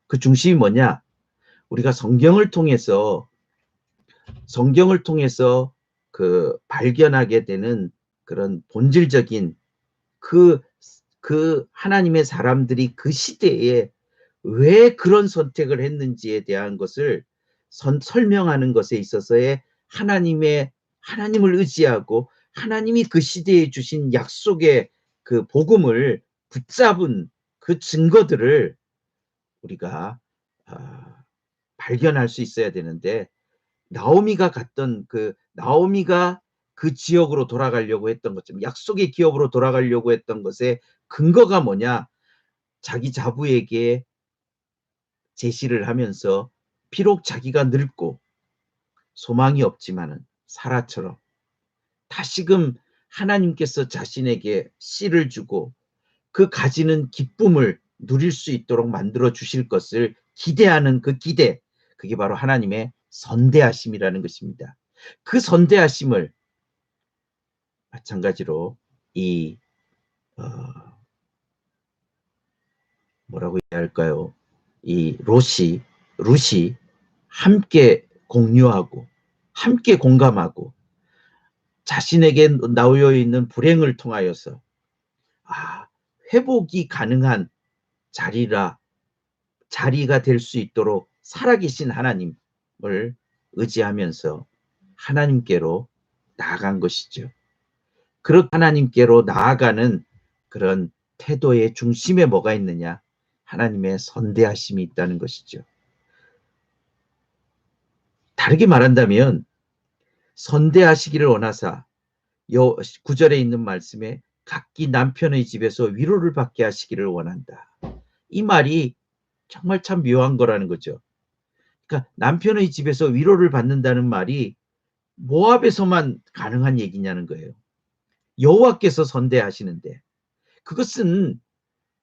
그 중심이 뭐냐? 우리가 성경을 통해서 그 발견하게 되는 그런 본질적인 그 하나님의 사람들이 그 시대에 왜 그런 선택을 했는지에 대한 것을 설명하는 것에 있어서의 하나님을 의지하고 하나님이 그 시대에 주신 약속의 그 복음을 붙잡은 그 증거들을 우리가 발견할 수 있어야 되는데, 나오미가 그 지역으로 돌아가려고 했던 것처럼, 약속의 기업으로 돌아가려고 했던 것의 근거가 뭐냐? 자기 자부에게 제시를 하면서 비록 자기가 늙고 소망이 없지만은 사라처럼 다시금 하나님께서 자신에게 씨를 주고 그 가지는 기쁨을 누릴 수 있도록 만들어 주실 것을 기대하는 그 기대, 그게 바로 하나님의 선대하심이라는 것입니다. 그 선대하심을 마찬가지로 이 뭐라고 해야 할까요? 이 룻이 함께 공유하고 함께 공감하고 자신에게 놓여 있는 불행을 통하여서 회복이 가능한 자리가 될 수 있도록 살아계신 하나님을 의지하면서 하나님께로 나아간 것이죠. 그렇게 하나님께로 나아가는 그런 태도의 중심에 뭐가 있느냐? 하나님의 선대하심이 있다는 것이죠. 다르게 말한다면 선대하시기를 원하사, 9절에 있는 말씀에 각기 남편의 집에서 위로를 받게 하시기를 원한다. 이 말이 정말 참 묘한 거라는 거죠. 그러니까 남편의 집에서 위로를 받는다는 말이 모압에서만 가능한 얘기냐는 거예요. 여호와께서 선대하시는데 그것은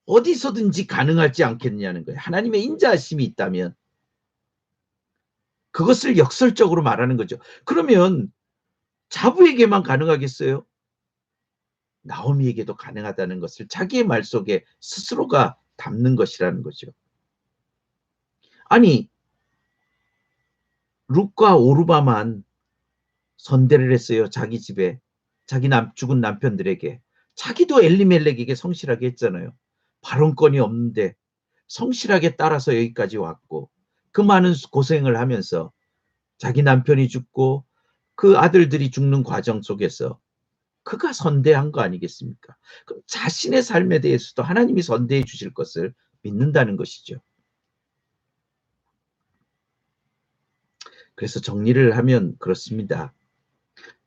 어디서든지 가능하지 않겠느냐는 거예요. 하나님의 인자하심이 있다면 그것을 역설적으로 말하는 거죠. 그러면 자부에게만 가능하겠어요? 나오미에게도 가능하다는 것을 자기의 말 속에 스스로가 담는 것이라는 거죠. 아니, 룻과 오르바만 선대를 했어요. 자기 집에, 자기 죽은 남편들에게. 자기도 엘리멜렉에게 성실하게 했잖아요. 발언권이 없는데 성실하게 따라서 여기까지 왔고, 그 많은 고생을 하면서 자기 남편이 죽고 그 아들들이 죽는 과정 속에서 그가 선대한 거 아니겠습니까? 그럼 자신의 삶에 대해서도 하나님이 선대해 주실 것을 믿는다는 것이죠. 그래서 정리를 하면 그렇습니다.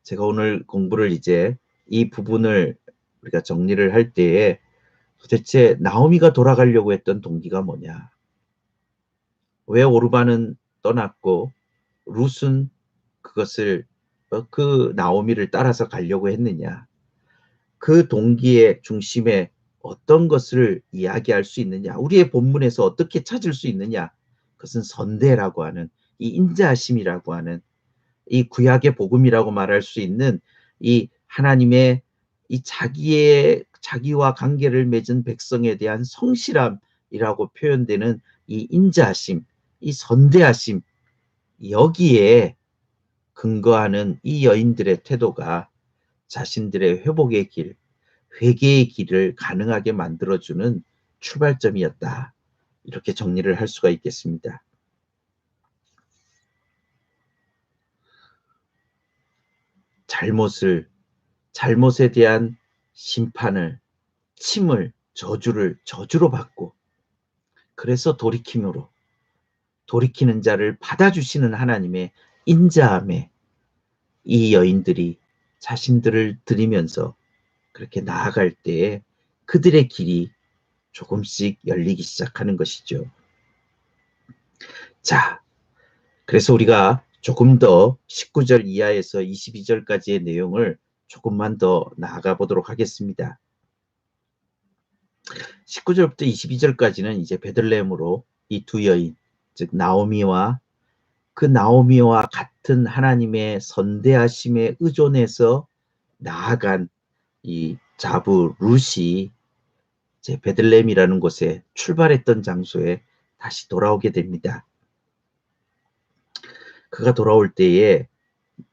제가 오늘 공부를 이제 이 부분을 우리가 정리를 할 때에 도대체 나오미가 돌아가려고 했던 동기가 뭐냐? 왜 오르바는 떠났고 룻은 그 나오미를 따라서 가려고 했느냐? 그 동기의 중심에 어떤 것을 이야기할 수 있느냐? 우리의 본문에서 어떻게 찾을 수 있느냐? 그것은 선대라고 하는 이 인자하심이라고 하는 이 구약의 복음이라고 말할 수 있는 이 하나님의 이 자기와 관계를 맺은 백성에 대한 성실함이라고 표현되는 이 인자하심, 이 선대하심, 여기에 근거하는 이 여인들의 태도가 자신들의 회복의 길, 회개의 길을 가능하게 만들어주는 출발점이었다. 이렇게 정리를 할 수가 있겠습니다. 잘못에 대한 심판을, 침을, 저주로 받고, 그래서 돌이키는 자를 받아주시는 하나님의 인자함에 이 여인들이 자신들을 드리면서 그렇게 나아갈 때에 그들의 길이 조금씩 열리기 시작하는 것이죠. 자, 그래서 우리가 조금 더 19절 이하에서 22절까지의 내용을 조금만 더 나아가 보도록 하겠습니다. 19절부터 22절까지는 이제 베들레헴으로 이 두 여인, 즉 나오미와 같은 하나님의 선대하심에 의존해서 나아간 이 자부 룻이 이제 베들레헴이라는 곳에 출발했던 장소에 다시 돌아오게 됩니다. 그가 돌아올 때에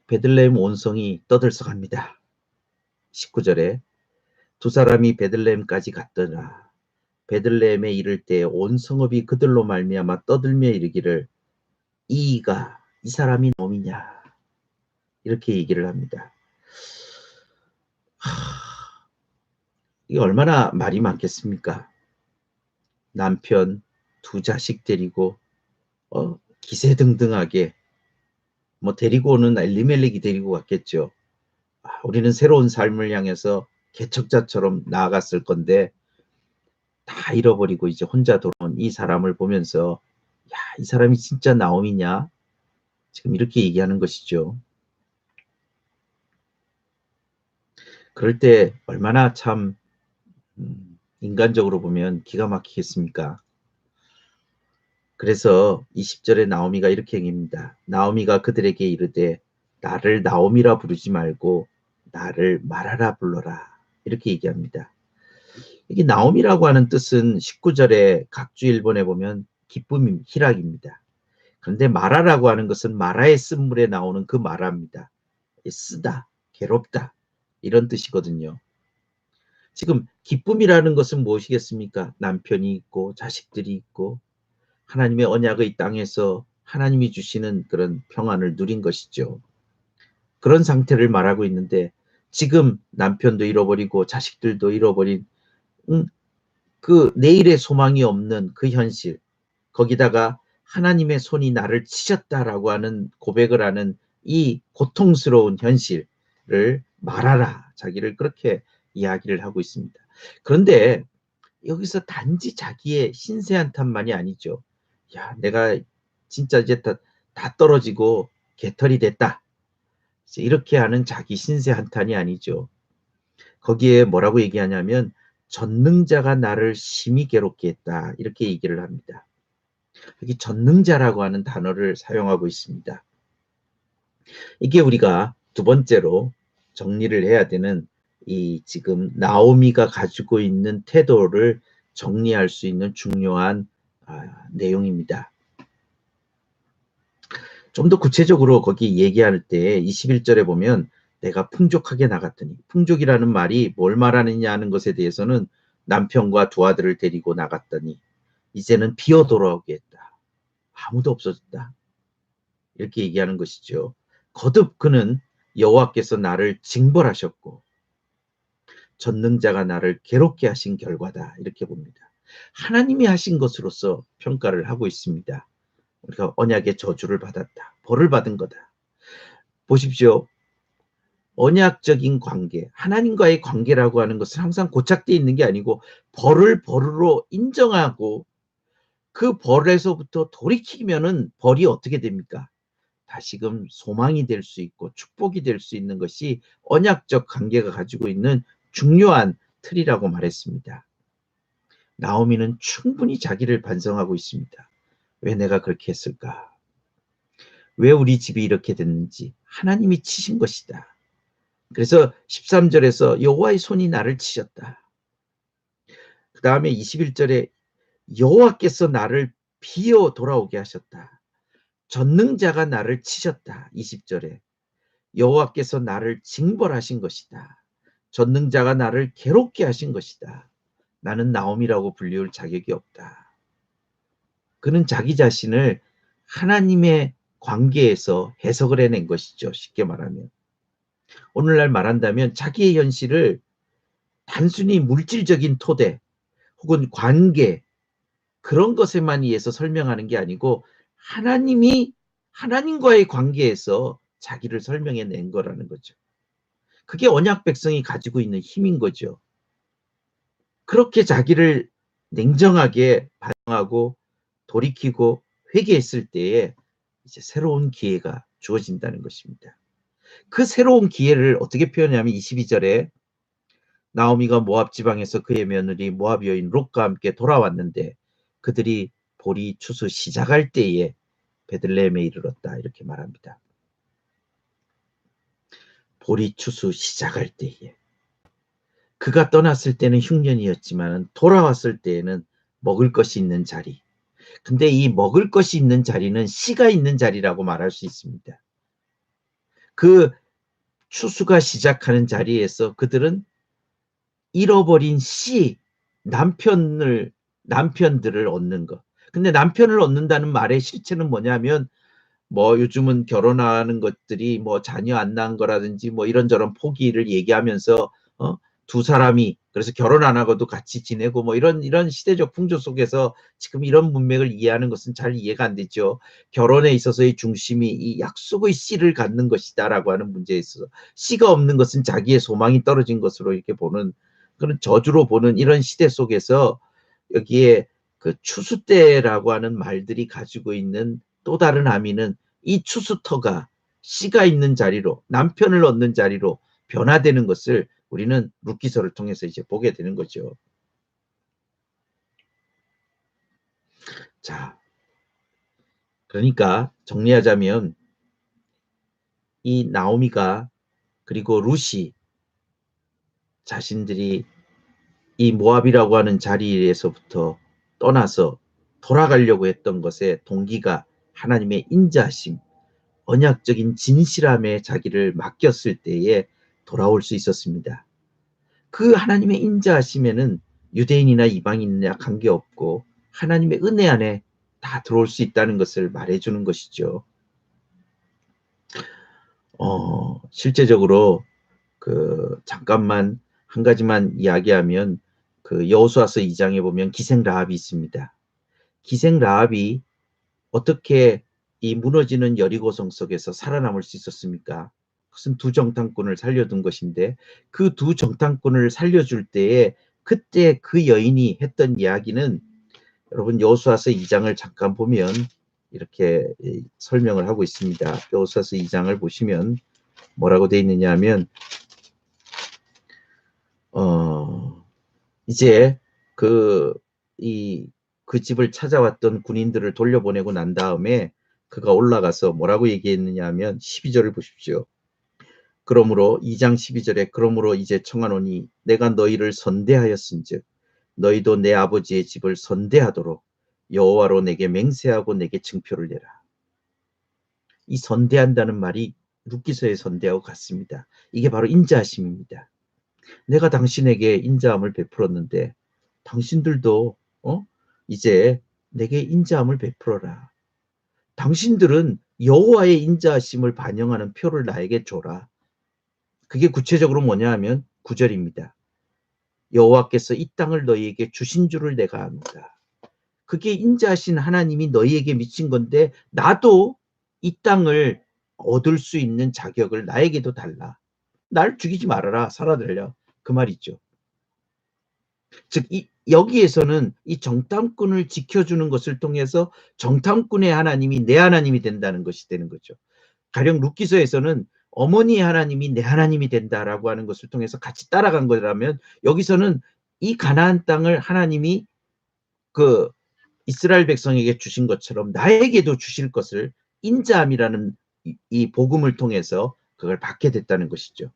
베들레헴 온성이 떠들썩합니다. 19절에 두 사람이 베들레헴까지 갔더라. 베들레헴에 이를 때 온 성읍이 그들로 말미암아 떠들며 이르기를 이 사람이 놈이냐, 이렇게 얘기를 합니다. 이게 얼마나 말이 많겠습니까? 남편, 두 자식 데리고 기세등등하게 데리고 오는 엘리멜렉이 데리고 갔겠죠. 우리는 새로운 삶을 향해서 개척자처럼 나아갔을 건데 다 잃어버리고 이제 혼자 돌아온 이 사람을 보면서 야, 이 사람이 진짜 나옴이냐? 지금 이렇게 얘기하는 것이죠. 그럴 때 얼마나 참 인간적으로 보면 기가 막히겠습니까? 그래서 20절에 나오미가 이렇게 얘기합니다. 나오미가 그들에게 이르되 나를 나오미라 부르지 말고 나를 마라라 불러라. 이렇게 얘기합니다. 이게 나오미라고 하는 뜻은 19절에 각주 일본에 보면 기쁨, 희락입니다. 그런데 마라라고 하는 것은 마라의 쓴물에 나오는 그 마라입니다. 쓰다, 괴롭다, 이런 뜻이거든요. 지금 기쁨이라는 것은 무엇이겠습니까? 남편이 있고 자식들이 있고 하나님의 언약의 땅에서 하나님이 주시는 그런 평안을 누린 것이죠. 그런 상태를 말하고 있는데 지금 남편도 잃어버리고 자식들도 잃어버린 그 내일의 소망이 없는 그 현실, 거기다가 하나님의 손이 나를 치셨다라고 하는 고백을 하는 이 고통스러운 현실을 말하라, 자기를 그렇게 이야기를 하고 있습니다. 그런데 여기서 단지 자기의 신세한탄만이 아니죠. 야, 내가 진짜 이제 다 떨어지고 개털이 됐다, 이렇게 하는 자기 신세한탄이 아니죠. 거기에 뭐라고 얘기하냐면 전능자가 나를 심히 괴롭게 했다, 이렇게 얘기를 합니다. 여기 전능자라고 하는 단어를 사용하고 있습니다. 이게 우리가 두 번째로 정리를 해야 되는 이 지금 나오미가 가지고 있는 태도를 정리할 수 있는 중요한 내용입니다. 좀 더 구체적으로 거기 얘기할 때 21절에 보면 내가 풍족하게 나갔더니, 풍족이라는 말이 뭘 말하느냐 하는 것에 대해서는 남편과 두 아들을 데리고 나갔더니 이제는 비어 돌아오게 했다. 아무도 없어졌다. 이렇게 얘기하는 것이죠. 거듭 그는 여호와께서 나를 징벌하셨고 전능자가 나를 괴롭게 하신 결과다, 이렇게 봅니다. 하나님이 하신 것으로서 평가를 하고 있습니다. 우리가 언약의 저주를 받았다, 벌을 받은 거다. 보십시오. 언약적인 관계, 하나님과의 관계라고 하는 것은 항상 고착되어 있는 게 아니고 벌을 벌으로 인정하고 그 벌에서부터 돌이키면은 벌이 어떻게 됩니까? 다시금 소망이 될 수 있고 축복이 될 수 있는 것이 언약적 관계가 가지고 있는 중요한 틀이라고 말했습니다. 나오미는 충분히 자기를 반성하고 있습니다. 왜 내가 그렇게 했을까? 왜 우리 집이 이렇게 됐는지 하나님이 치신 것이다. 그래서 13절에서 여호와의 손이 나를 치셨다. 그 다음에 21절에 여호와께서 나를 비어 돌아오게 하셨다. 전능자가 나를 치셨다. 20절에 여호와께서 나를 징벌하신 것이다. 전능자가 나를 괴롭게 하신 것이다. 나는 나옴이라고 불리울 자격이 없다. 그는 자기 자신을 하나님의 관계에서 해석을 해낸 것이죠. 쉽게 말하면. 오늘날 말한다면 자기의 현실을 단순히 물질적인 토대 혹은 관계 그런 것에만 의해서 설명하는 게 아니고 하나님과의 관계에서 자기를 설명해 낸 거라는 거죠. 그게 언약 백성이 가지고 있는 힘인 거죠. 그렇게 자기를 냉정하게 반영하고 돌이키고 회개했을 때에 이제 새로운 기회가 주어진다는 것입니다. 그 새로운 기회를 어떻게 표현하냐면 22절에 나오미가 모압 지방에서 그의 며느리 모압 여인 롯과 함께 돌아왔는데 그들이 보리 추수 시작할 때에 베들레헴에 이르렀다 이렇게 말합니다. 보리 추수 시작할 때에 그가 떠났을 때는 흉년이었지만 돌아왔을 때에는 먹을 것이 있는 자리. 근데 이 먹을 것이 있는 자리는 씨가 있는 자리라고 말할 수 있습니다. 그 추수가 시작하는 자리에서 그들은 잃어버린 남편들을 얻는 것. 근데 남편을 얻는다는 말의 실체는 뭐냐면 뭐 요즘은 결혼하는 것들이 뭐 자녀 안 낳은 거라든지 뭐 이런저런 포기를 얘기하면서 두 사람이 그래서 결혼 안 하고도 같이 지내고 뭐 이런 시대적 풍조 속에서 지금 이런 문맥을 이해하는 것은 잘 이해가 안 되죠. 결혼에 있어서의 중심이 이 약속의 씨를 갖는 것이다라고 하는 문제에 있어서 씨가 없는 것은 자기의 소망이 떨어진 것으로 이렇게 보는 그런 저주로 보는 이런 시대 속에서 여기에 그 추수 때라고 하는 말들이 가지고 있는 또 다른 함의는 이 추수터가 씨가 있는 자리로 남편을 얻는 자리로 변화되는 것을 우리는 룻기서를 통해서 이제 보게 되는 거죠. 자, 그러니까 정리하자면 이 나오미가 그리고 룻이 자신들이 이 모압이라고 하는 자리에서부터 떠나서 돌아가려고 했던 것의 동기가 하나님의 인자하심, 언약적인 진실함에 자기를 맡겼을 때에 돌아올 수 있었습니다. 그 하나님의 인자하심에는 유대인이나 이방인이나 관계없고 하나님의 은혜 안에 다 들어올 수 있다는 것을 말해주는 것이죠. 실제적으로 잠깐만 한 가지만 이야기하면 그 여호수아서 2장에 보면 기생 라합이 있습니다. 기생 라합이 어떻게 이 무너지는 여리고성 속에서 살아남을 수 있었습니까? 그것은 두 정탐꾼을 살려둔 것인데 그 두 정탐꾼을 살려줄 때에 그때 그 여인이 했던 이야기는 여러분 여호수아서 2장을 잠깐 보면 이렇게 설명을 하고 있습니다. 여호수아서 2장을 보시면 뭐라고 되어 있느냐 하면 이제 그 집을 찾아왔던 군인들을 돌려보내고 난 다음에 그가 올라가서 뭐라고 얘기했느냐 하면 12절을 보십시오. 그러므로 2장 12절에 그러므로 이제 청하노니 내가 너희를 선대하였은즉 너희도 내 아버지의 집을 선대하도록 여호와로 내게 맹세하고 내게 증표를 내라. 이 선대한다는 말이 룻기서의 선대하고 같습니다. 이게 바로 인자하심입니다. 내가 당신에게 인자함을 베풀었는데 당신들도 이제 내게 인자함을 베풀어라. 당신들은 여호와의 인자하심을 반영하는 표를 나에게 줘라. 그게 구체적으로 뭐냐 하면 9절입니다. 여호와께서 이 땅을 너희에게 주신 줄을 내가 압니다. 그게 인자하신 하나님이 너희에게 미친 건데 나도 이 땅을 얻을 수 있는 자격을 나에게도 달라. 날 죽이지 말아라. 살아들려. 그 말이죠. 즉 여기에서는 이 정탐꾼을 지켜주는 것을 통해서 정탐꾼의 하나님이 내 하나님이 된다는 것이 되는 거죠. 가령 룻기서에서는 어머니의 하나님이 내 하나님이 된다라고 하는 것을 통해서 같이 따라간 거라면 여기서는 이 가나안 땅을 하나님이 이스라엘 백성에게 주신 것처럼 나에게도 주실 것을 인자함이라는 이 복음을 통해서 그걸 받게 됐다는 것이죠.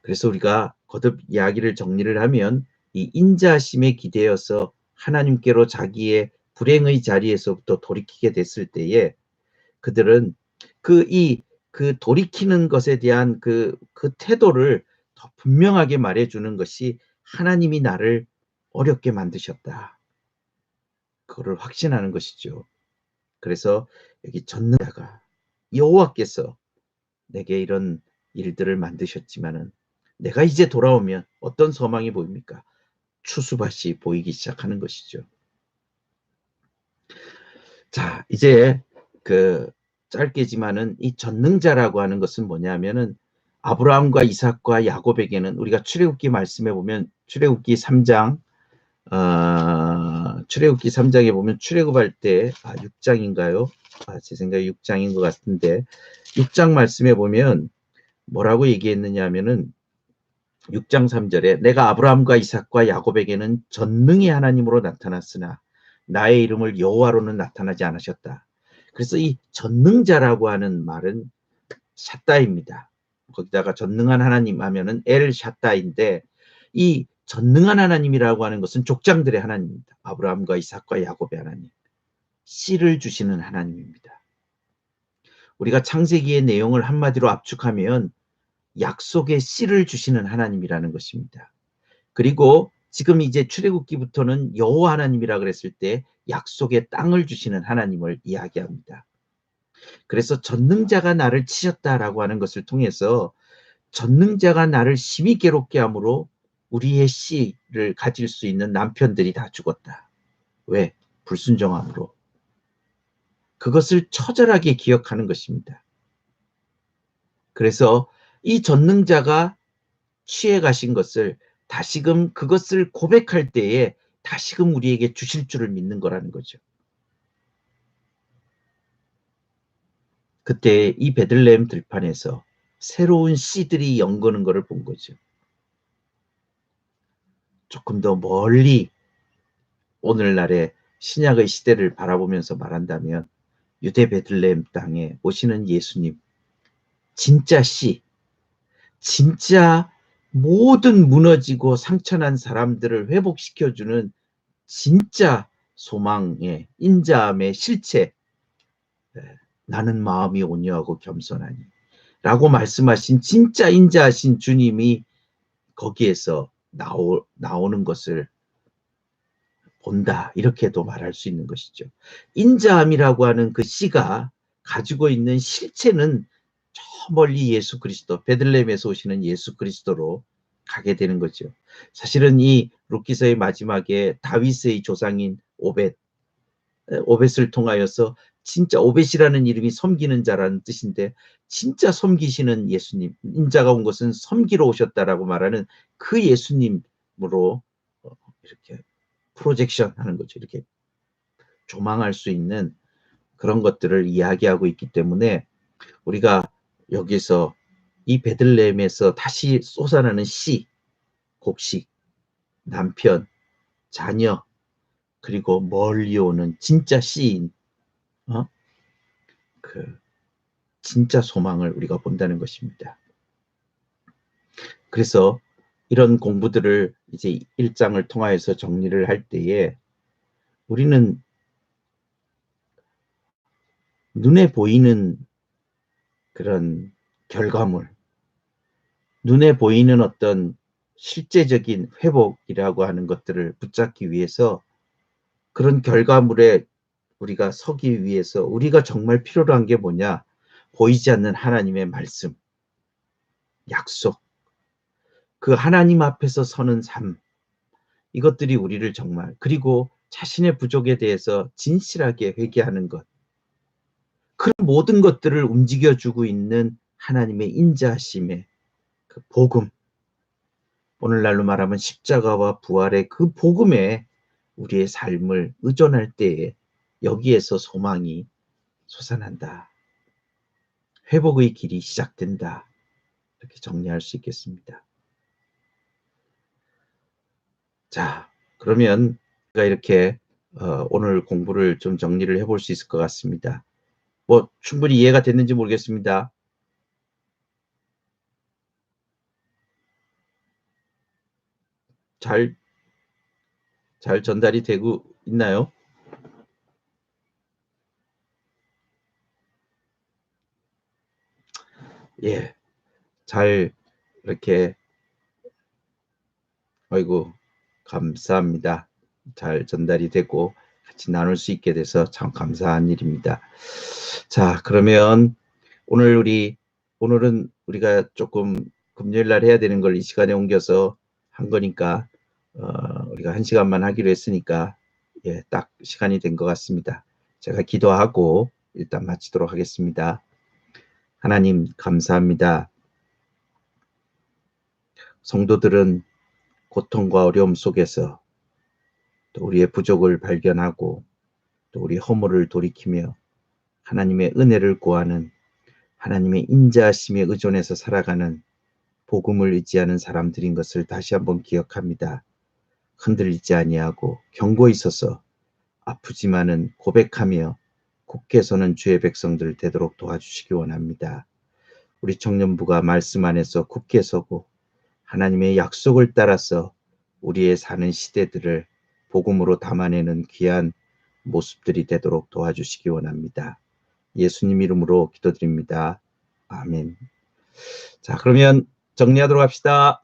그래서 우리가 거듭 이야기를 정리를 하면 이 인자심에 기대어서 하나님께로 자기의 불행의 자리에서부터 돌이키게 됐을 때에 그들은 그 돌이키는 것에 대한 그 태도를 더 분명하게 말해주는 것이 하나님이 나를 어렵게 만드셨다. 그거를 확신하는 것이죠. 그래서 여기 전능자가 여호와께서 내게 이런 일들을 만드셨지만은 내가 이제 돌아오면 어떤 소망이 보입니까? 추수밭이 보이기 시작하는 것이죠. 자, 이제 그 짧게지만은 이 전능자라고 하는 것은 뭐냐면은 아브라함과 이삭과 야곱에게는 우리가 출애굽기 말씀에 보면 출애굽기 3장 출애굽기 3장에 보면 출애굽할 때 6장인가요? 제 생각에 6장인 것 같은데 6장 말씀에 보면 뭐라고 얘기했느냐 하면은 6장 3절에 내가 아브라함과 이삭과 야곱에게는 전능의 하나님으로 나타났으나 나의 이름을 여호와로는 나타나지 않으셨다. 그래서 이 전능자라고 하는 말은 샤다입니다. 거기다가 전능한 하나님 하면은 엘 샤다인데 이 전능한 하나님이라고 하는 것은 족장들의 하나님입니다. 아브라함과 이삭과 야곱의 하나님. 씨를 주시는 하나님입니다. 우리가 창세기의 내용을 한마디로 압축하면 약속의 씨를 주시는 하나님이라는 것입니다. 그리고 지금 이제 출애굽기부터는 여호와 하나님이라 그랬을 때 약속의 땅을 주시는 하나님을 이야기합니다. 그래서 전능자가 나를 치셨다라고 하는 것을 통해서 전능자가 나를 심히 괴롭게 함으로 우리의 씨를 가질 수 있는 남편들이 다 죽었다. 왜? 불순종함으로. 그것을 처절하게 기억하는 것입니다. 그래서 이 전능자가 취해 가신 것을 다시금 그것을 고백할 때에 다시금 우리에게 주실 줄을 믿는 거라는 거죠. 그때 이 베들레헴 들판에서 새로운 씨들이 연거는 것을 본 거죠. 조금 더 멀리 오늘날의 신약의 시대를 바라보면서 말한다면 유대 베들레헴 땅에 오시는 예수님, 진짜 씨, 진짜 모든 무너지고 상처난 사람들을 회복시켜주는 진짜 소망의 인자함의 실체, 나는 마음이 온유하고 겸손하니 라고 말씀하신 진짜 인자하신 주님이 거기에서 나오는 것을 본다, 이렇게도 말할 수 있는 것이죠. 인자함이라고 하는 그 씨가 가지고 있는 실체는 저 멀리 예수 그리스도, 베들레헴에서 오시는 예수 그리스도로 가게 되는 거죠. 사실은 이 룻기서의 마지막에 다윗의 조상인 오벳을 통하여서 진짜 오벳이라는 이름이 섬기는 자라는 뜻인데 진짜 섬기시는 예수님, 인자가 온 것은 섬기러 오셨다라고 말하는 그 예수님으로 이렇게 프로젝션 하는 거죠. 이렇게 조망할 수 있는 그런 것들을 이야기하고 있기 때문에 우리가 여기서 이 베들레헴에서 다시 솟아나는 씨, 곡식, 남편, 자녀, 그리고 멀리 오는 진짜 씨인 그 진짜 소망을 우리가 본다는 것입니다. 그래서 이런 공부들을 이제 1장을 통하여서 정리를 할 때에 우리는 눈에 보이는 그런 결과물, 눈에 보이는 어떤 실제적인 회복이라고 하는 것들을 붙잡기 위해서 그런 결과물에 우리가 서기 위해서 우리가 정말 필요로 한 게 뭐냐? 보이지 않는 하나님의 말씀, 약속, 그 하나님 앞에서 서는 삶, 이것들이 우리를 정말, 그리고 자신의 부족에 대해서 진실하게 회개하는 것, 그런 모든 것들을 움직여주고 있는 하나님의 인자하심의 그 복음, 오늘날로 말하면 십자가와 부활의 그 복음에 우리의 삶을 의존할 때에 여기에서 소망이 솟아난다. 회복의 길이 시작된다. 이렇게 정리할 수 있겠습니다. 자, 그러면 이렇게 오늘 공부를 좀 정리를 해볼 수 있을 것 같습니다. 뭐 충분히 이해가 됐는지 모르겠습니다. 잘 전달이 되고 있나요? 예, 잘 이렇게 아이고 감사합니다. 잘 전달이 되고 같이 나눌 수 있게 돼서 참 감사한 일입니다. 자, 그러면 오늘은 우리가 조금 금요일 날 해야 되는 걸 이 시간에 옮겨서 한 거니까 우리가 1시간만 하기로 했으니까 예, 딱 시간이 된 것 같습니다. 제가 기도하고 일단 마치도록 하겠습니다. 하나님 감사합니다. 성도들은 고통과 어려움 속에서 또 우리의 부족을 발견하고 또 우리 허물을 돌이키며 하나님의 은혜를 구하는 하나님의 인자하심에 의존해서 살아가는 복음을 의지하는 사람들인 것을 다시 한번 기억합니다. 흔들리지 아니하고 견고히 서서 아프지만은 고백하며 굳게 서는 주의 백성들 되도록 도와주시기 원합니다. 우리 청년부가 말씀 안에서 굳게 서고 하나님의 약속을 따라서 우리의 사는 시대들을 복음으로 담아내는 귀한 모습들이 되도록 도와주시기 원합니다. 예수님 이름으로 기도드립니다. 아멘. 자, 그러면 정리하도록 합시다.